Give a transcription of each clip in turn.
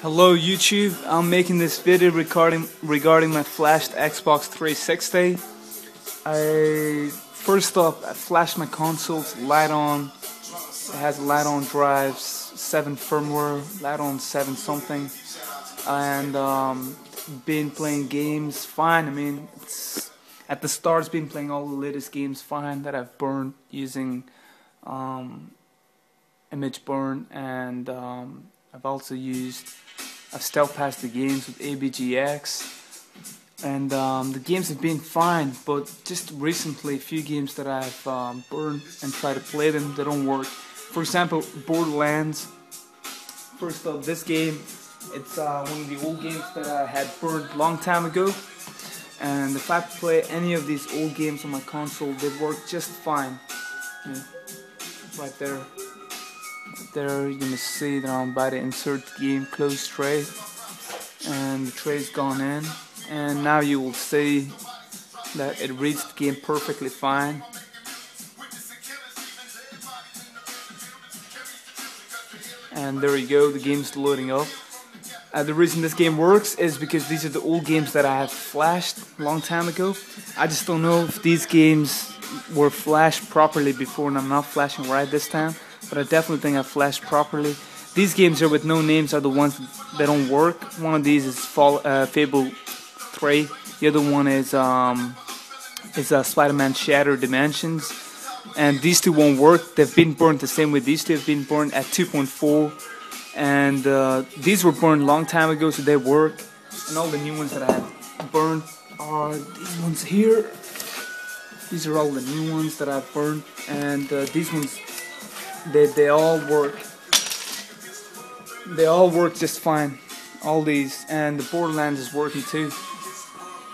Hello YouTube, I'm making this video regarding my flashed Xbox 360. First up, I flashed my consoles, Liteon. It has Liteon drives, 7 firmware, Liteon 7 something, and been playing games fine. I mean, at the start, it's been playing all the latest games fine that I've burned using image burn, and I've stealth passed the games with ABGX, and the games have been fine, but just recently a few games that I've burned and tried to play them, they don't work. For example, Borderlands. First up, this game, it's one of the old games that I had burned a long time ago, and if I play any of these old games on my console, they work just fine. Yeah. Right there. There you're gonna see that I'm about to insert the game close tray, and the tray's gone in, and now you will see that it reads the game perfectly fine. And there you go, the game's loading up. The reason this game works is because these are the old games that I have flashed a long time ago. I just don't know if these games were flashed properly before, and I'm not flashing right this time, but I definitely think I flashed properly. These games here with no names are the ones that don't work. One of these is Fable 3. The other one is Spider-Man Shattered Dimensions. And these two won't work. They've been burned the same way these two have been burned at 2.4. And these were burned a long time ago, so they work. And all the new ones that I have burned are these ones here. These are all the new ones that I've burned. And these ones, they all work. They all work just fine. All these, and the Borderlands is working too.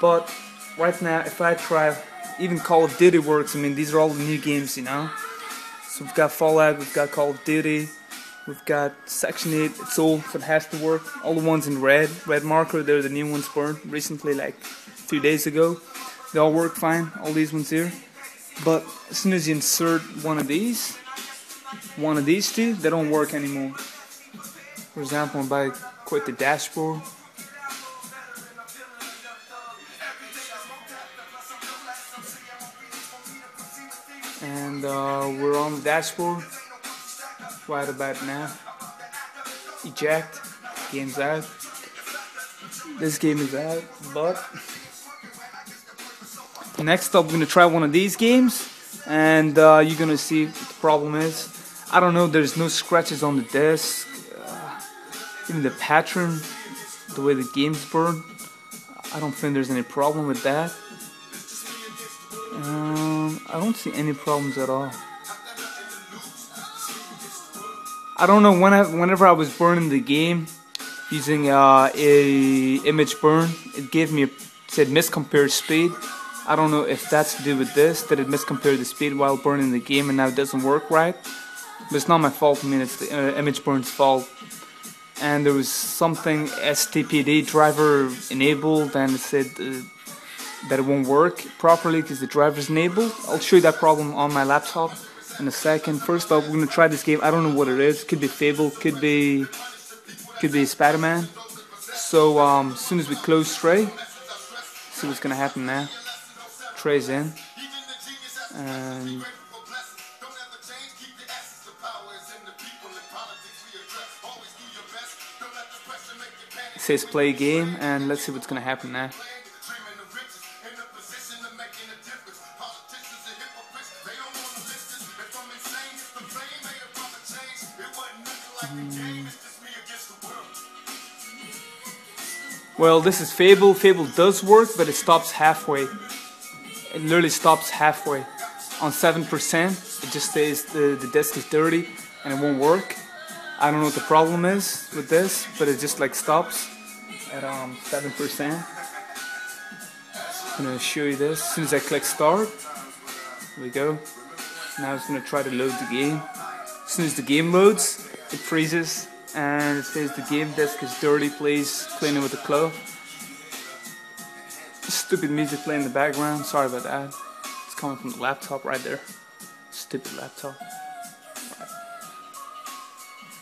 But right now, if I try, even Call of Duty works. I mean, these are all the new games, you know. So we've got Fallout, we've got Call of Duty, we've got Section 8. It's all, if it has to work. All the ones in red marker, they're the new ones burned recently, like 2 days ago. They all work fine. All these ones here. But as soon as you insert one of these two, they don't work anymore. For example, I'm about to quit the dashboard. And we're on the dashboard right about now. Eject. Game's out. This game is out, but next up, I'm gonna try one of these games, and you're gonna see what the problem is. I don't know. There's no scratches on the disc. Even the pattern, the way the game's burned, I don't think there's any problem with that. I don't see any problems at all. I don't know, whenever I was burning the game using a image burn, it gave me said miscompare speed. I don't know if that's to do with this, that it miscompared the speed while burning the game and now it doesn't work right. But it's not my fault. I mean, it's the image burn's fault. And there was something STPD driver enabled, and it said that it won't work properly because the driver's enabled. I'll show you that problem on my laptop in a second. First up, we're gonna try this game. I don't know what it is. Could be Fable, could be Spider-Man. So as soon as we close tray, see what's gonna happen now. Tray's in, and it says play game, and let's see what's gonna happen now. Well, this is Fable. Fable does work, but it stops halfway. It literally stops halfway. On 7%, it just says the disk is dirty and it won't work. I don't know what the problem is with this, but it just like stops at 7%. I'm gonna show you this. As soon as I click start, here we go. Now it's gonna try to load the game. As soon as the game loads, it freezes and it says the game disk is dirty, please clean it with a cloth. Stupid music playing in the background, sorry about that. It's coming from the laptop right there. Stupid laptop.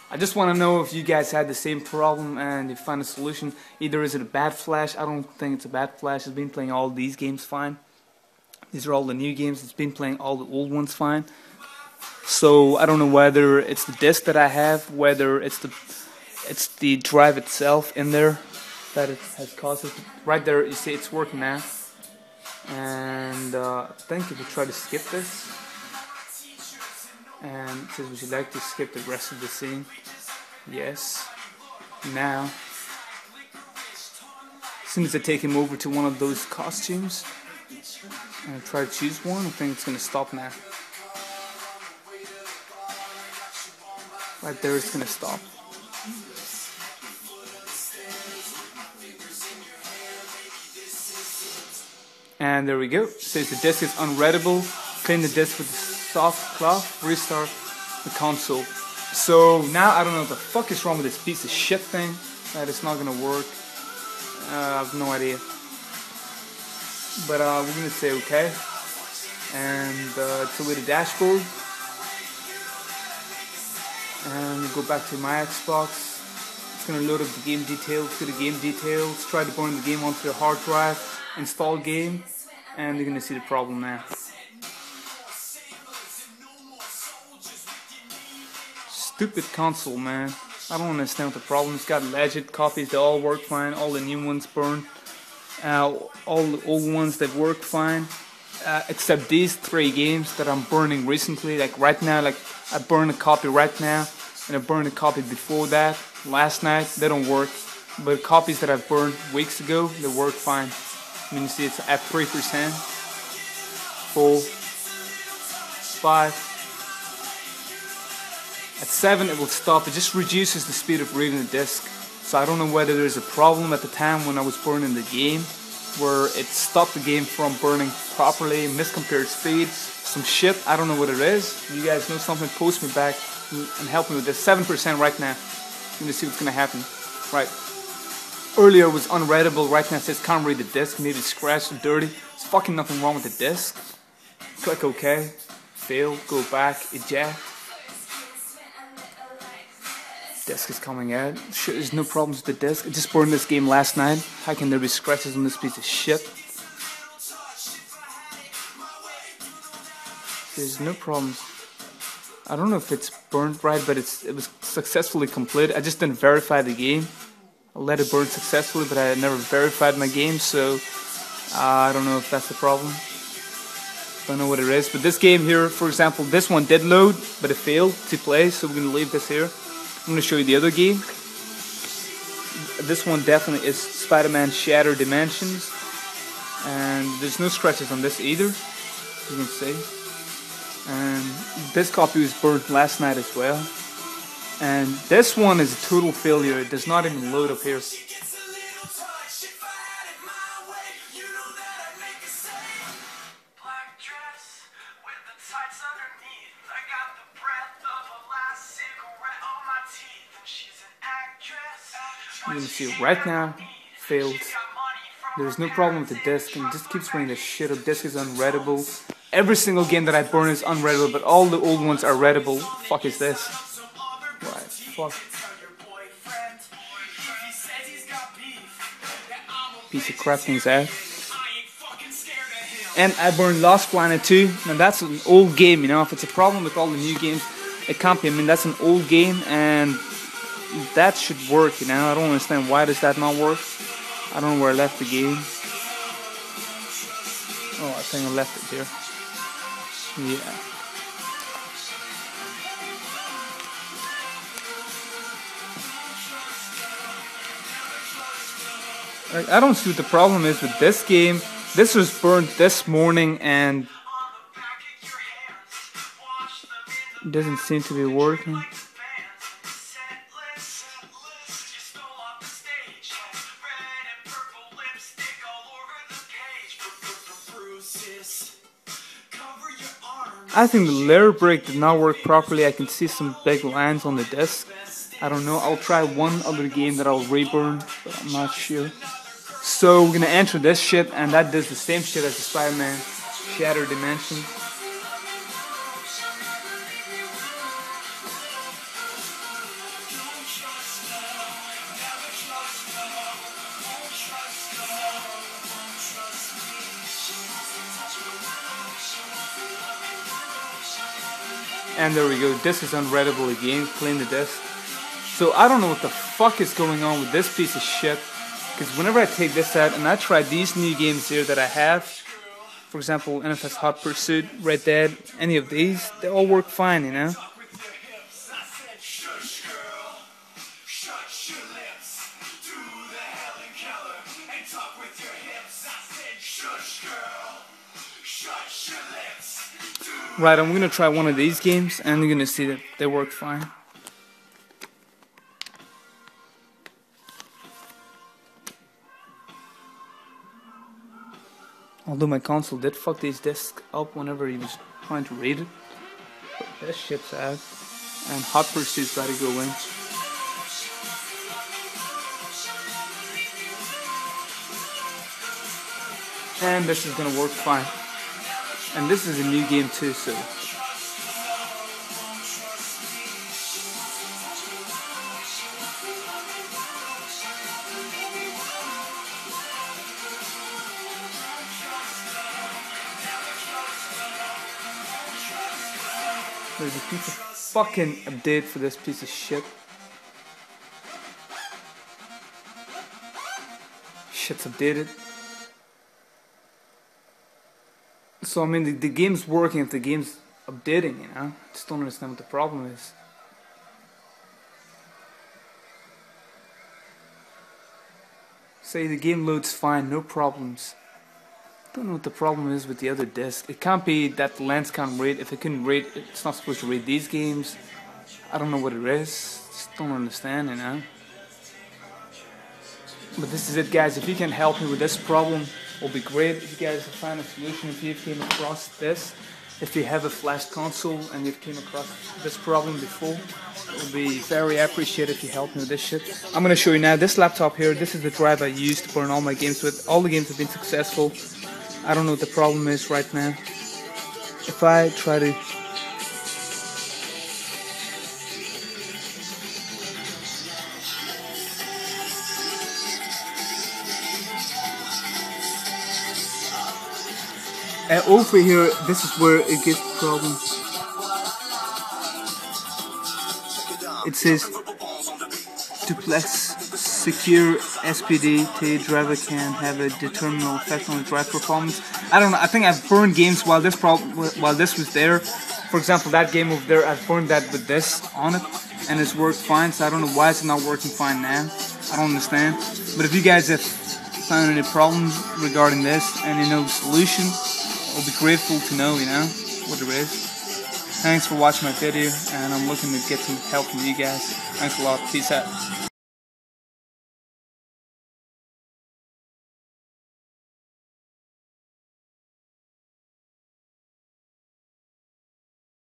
I just want to know if you guys had the same problem and you find a solution. Either is it a bad flash? I don't think it's a bad flash. It's been playing all these games fine. These are all the new games. It's been playing all the old ones fine. So I don't know whether it's the disk that I have, whether it's the drive itself in there that it has caused it. Right there, you see it's working now. And I think if we try to skip this, and it says would you like to skip the rest of the scene? Yes. Now, as soon as I take him over to one of those costumes and I try to choose one, I think it's gonna stop now. Right there, it's gonna stop. And there we go. It says the disk is unreadable. Clean the disk with a soft cloth. Restart the console. So now I don't know what the fuck is wrong with this piece of shit thing. That it's not gonna work. I have no idea. But we're gonna say okay. And to the dashboard. And we go back to my Xbox. It's gonna load up the game details. To the game details. Try to burn the game onto the hard drive. Install game, and you're gonna see the problem now. Stupid console, man. I don't understand what the problem is. It's got legit copies, they all work fine. All the new ones burn. All the old ones that work fine. Except these 3 games that I'm burning recently. Like right now, like I burned a copy right now, and I burned a copy before that, last night. They don't work. But copies that I've burned weeks ago, they work fine. I mean, you see it's at 3%, 4, 5, at 7 it will stop. It just reduces the speed of reading the disk. So I don't know whether there's a problem at the time when I was burning the game, where it stopped the game from burning properly, miscompared speed, some shit, I don't know what it is. If you guys know something, post me back and help me with this. 7% right now. I'm gonna see what's gonna happen. Right. Earlier it was unreadable, right now it says can't read the disk, maybe it's scratched or dirty. There's fucking nothing wrong with the disk. Click OK, fail, go back, eject. Disk is coming out. Sure, there's no problems with the disk. I just burned this game last night. How can there be scratches on this piece of shit? There's no problems. I don't know if it's burned right, but it was successfully completed. I just didn't verify the game. I let it burn successfully, but I never verified my game, so I don't know if that's the problem. Don't know what it is. But this game here, for example, this one did load, but it failed to play, so we're going to leave this here. I'm going to show you the other game. This one definitely is Spider-Man Shattered Dimensions. And there's no scratches on this either, you can see. And this copy was burnt last night as well. And this one is a total failure. It does not even load up here. You can see right now, failed. There's no problem with the disk, and it just keeps running the shit up. Disk is unreadable. Every single game that I burn is unreadable, but all the old ones are readable. Fuck is this? Right, fuck. Piece of crap things out. And I burned Lost Planet 2. Now that's an old game, you know. If it's a problem with all the new games, it can't be. I mean, that's an old game, and that should work, you know. I don't understand why does that not work. I don't know where I left the game. Oh, I think I left it here. Yeah. I don't see what the problem is with this game. This was burnt this morning and it doesn't seem to be working. I think the layer break did not work properly. I can see some big lines on the disc. I don't know. I'll try one other game that I'll reburn, but I'm not sure. So we're gonna enter this shit, and that does the same shit as the Spider-Man Shattered Dimension. And there we go, this is unreadable again, clean the disk. So I don't know what the fuck is going on with this piece of shit, because whenever I take this out and I try these new games here that I have, for example NFS Hot Pursuit, Red Dead, any of these, they all work fine, you know. Right, I'm gonna try one of these games and you're gonna see that they work fine. Although my console did fuck these discs up whenever he was trying to read it. But this shit's out. And Hot Pursuit's got to go in. And this is gonna work fine. And this is a new game too, so. There's a piece of fucking update for this piece of shit. Shit's updated. So I mean the game's working if the game's updating, you know? I just don't understand what the problem is. Say the game loads fine, no problems. Don't know what the problem is with the other disc. It can't be that the lens can't read. If it can read, it's not supposed to read these games. I don't know what it is. Just don't understand, you know? But this is it, guys. If you can help me with this problem, it'll be great. If you guys find a solution, if you came across this, if you have a flash console and you've came across this problem before, it will be very appreciated if you help me with this shit. I'm gonna show you now this laptop here. This is the drive I used to burn all my games with. All the games have been successful. I don't know what the problem is right now. If I try to over here, this is where it gets problems. It says duplex secure SPD driver can have a determinable effect on the drive performance. I don't know. I think I've burned games while this was there. For example, that game over there, I've burned that with this on it, and it's worked fine. So I don't know why it's not working fine now. I don't understand. But if you guys have found any problems regarding this and you know the solution, I'll be grateful to know, you know, what it is. Thanks for watching my video, and I'm looking to get some help from you guys. Thanks a lot. Peace out.